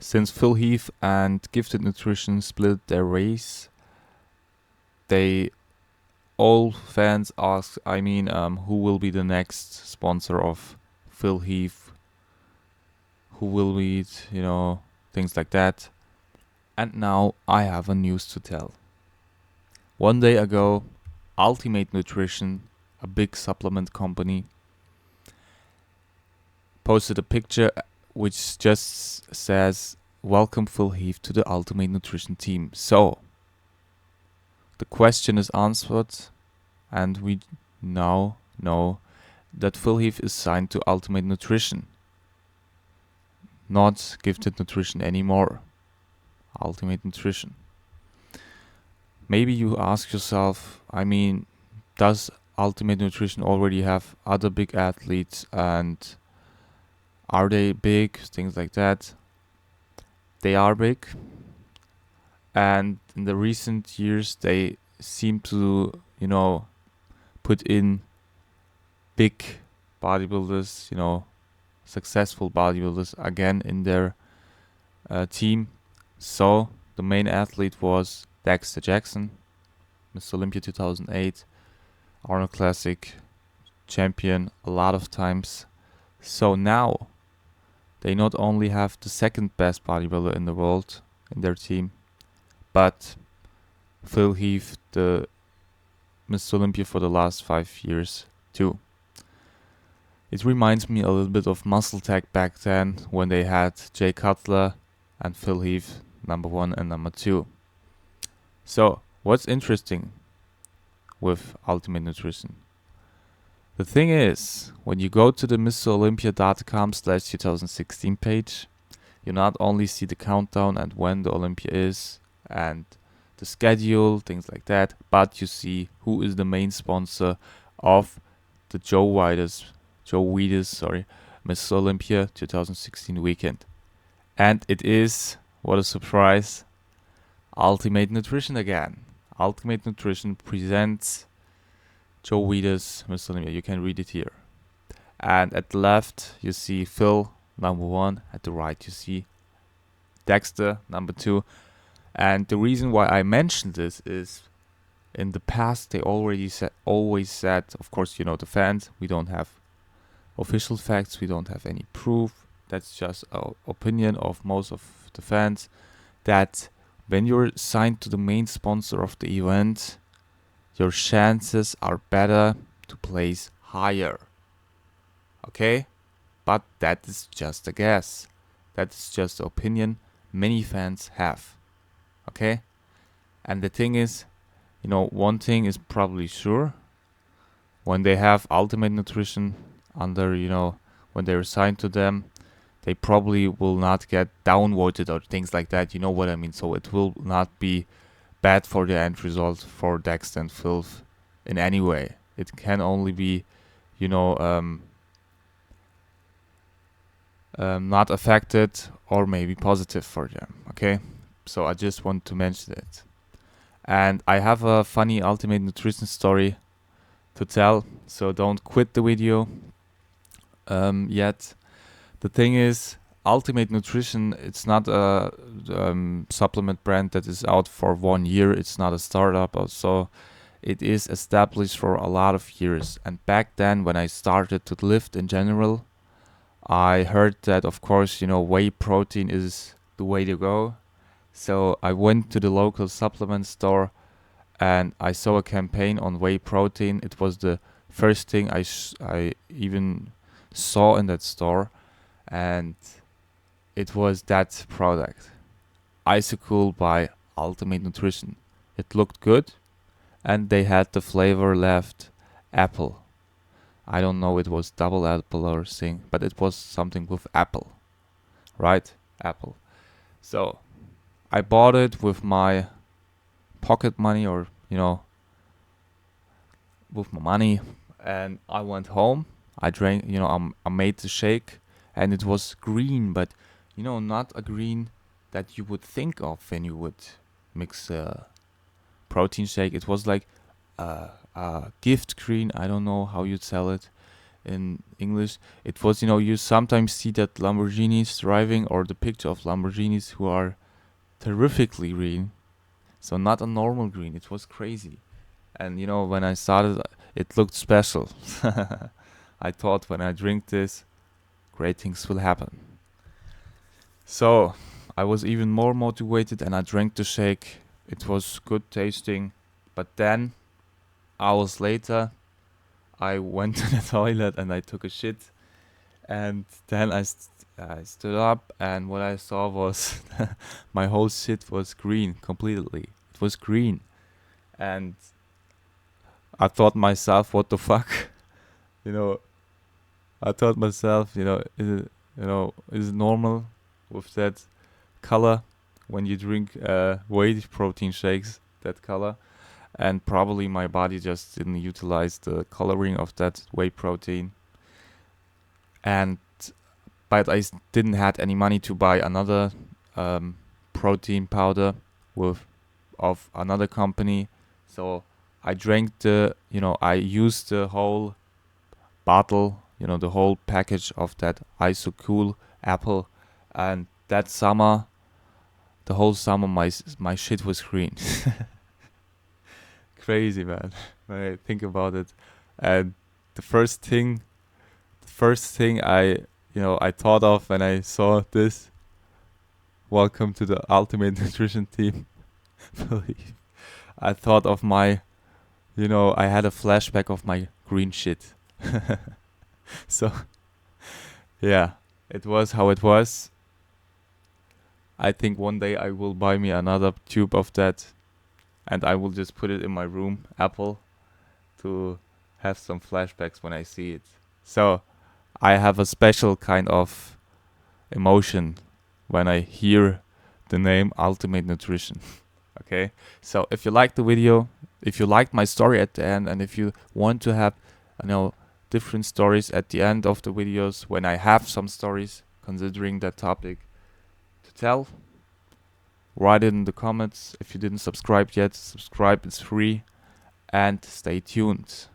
Since Phil Heath and Gifted Nutrition split their race, they all fans ask, who will be the next sponsor of Phil Heath? Who will be it? Things like that. And now I have a news to tell. One day ago, Ultimate Nutrition, a big supplement company, posted a picture which just says, "Welcome Phil Heath to the Ultimate Nutrition team." So, the question is answered, and we now know that Phil Heath is signed to Ultimate Nutrition. Not Gifted Nutrition anymore. Ultimate Nutrition. Maybe you ask yourself, does Ultimate Nutrition already have other big athletes, and are they big? Things like that. They are big, and in the recent years they seem to, put in big bodybuilders, successful bodybuilders again in their team. So the main athlete was Dexter Jackson, Mr. Olympia 2008, Arnold Classic champion a lot of times. So now they not only have the second best bodybuilder in the world in their team, but Phil Heath, the Mr. Olympia for the last 5 years too. It reminds me a little bit of Muscle Tech back then, when they had Jay Cutler and Phil Heath, number 1 and number 2. So, what's interesting with Ultimate Nutrition? The thing is, when you go to the MrOlympia.com/2016 page, you not only see the countdown and when the Olympia is and the schedule, things like that, but you see who is the main sponsor of the Joe Wieders, Mr. Olympia 2016 weekend. And it is, what a surprise, Ultimate Nutrition again. Ultimate Nutrition presents Joe Wieders, Mr. Olympia. You can read it here. And at the left, you see Phil, number 1. At the right, you see Dexter, number 2. And the reason why I mentioned this is, in the past, they always said, of course, the fans, we don't have official facts, we don't have any proof. That's just an opinion of most of the fans, that when you're signed to the main sponsor of the event, your chances are better to place higher. Okay? But that is just a guess. That is just an opinion many fans have. Okay? And the thing is, one thing is probably sure. When they have Ultimate Nutrition under, when they're assigned to them, they probably will not get downvoted or things like that. You know what I mean? So it will not be bad for the end result for Dexter and Phil in any way. It can only be, not affected or maybe positive for them. Okay? So I just want to mention it. And I have a funny Ultimate Nutrition story to tell, so don't quit the video yet. The thing is, Ultimate Nutrition, it's not a supplement brand that is out for 1 year. It's not a startup, so it is established for a lot of years. And back then, when I started to lift in general, I heard that, of course, whey protein is the way to go. So I went to the local supplement store and I saw a campaign on whey protein. It was the first thing I even saw in that store, and it was that product, Icicle by Ultimate Nutrition. It looked good, and they had the flavor left apple. I don't know, it was double apple or thing, but it was something with apple, right? Apple. So I bought it with my pocket money, or with my money, and I went home. I drank, I made the shake, and it was green, but not a green that you would think of when you would mix a protein shake. It was like a gift green. I don't know how you'd sell it. in English. It was, you sometimes see that Lamborghinis driving, or the picture of Lamborghinis who are terrifically green. So not a normal green. It was crazy. And when I started, it looked special. I thought, when I drink this, great things will happen. So I was even more motivated, and I drank the shake. It was good tasting. But then, hours later, I went to the toilet and I took a shit. And then I stood up, and what I saw was my whole shit was green completely. It was green. And I thought myself, what the fuck? you know, I thought myself, is it normal with that color when you drink whey protein shakes, that color? And probably my body just didn't utilize the coloring of that whey protein. And but I didn't had any money to buy another protein powder of another company, so I drank I used the whole bottle, the whole package of that Isocool apple, and that summer, the whole summer, my shit was green. Crazy, man, when I think about it. And the first thing I thought of when I saw this, welcome to the Ultimate Nutrition Team, believe, I thought of my, I had a flashback of my green shit. So, yeah, it was how it was. I think one day I will buy me another tube of that, and I will just put it in my room, Apple, to have some flashbacks when I see it. So, I have a special kind of emotion when I hear the name Ultimate Nutrition. Okay, so if you liked the video, if you liked my story at the end, and if you want to have, different stories at the end of the videos, when I have some stories considering that topic to tell, write it in the comments. If you didn't subscribe yet, subscribe, it's free, and stay tuned.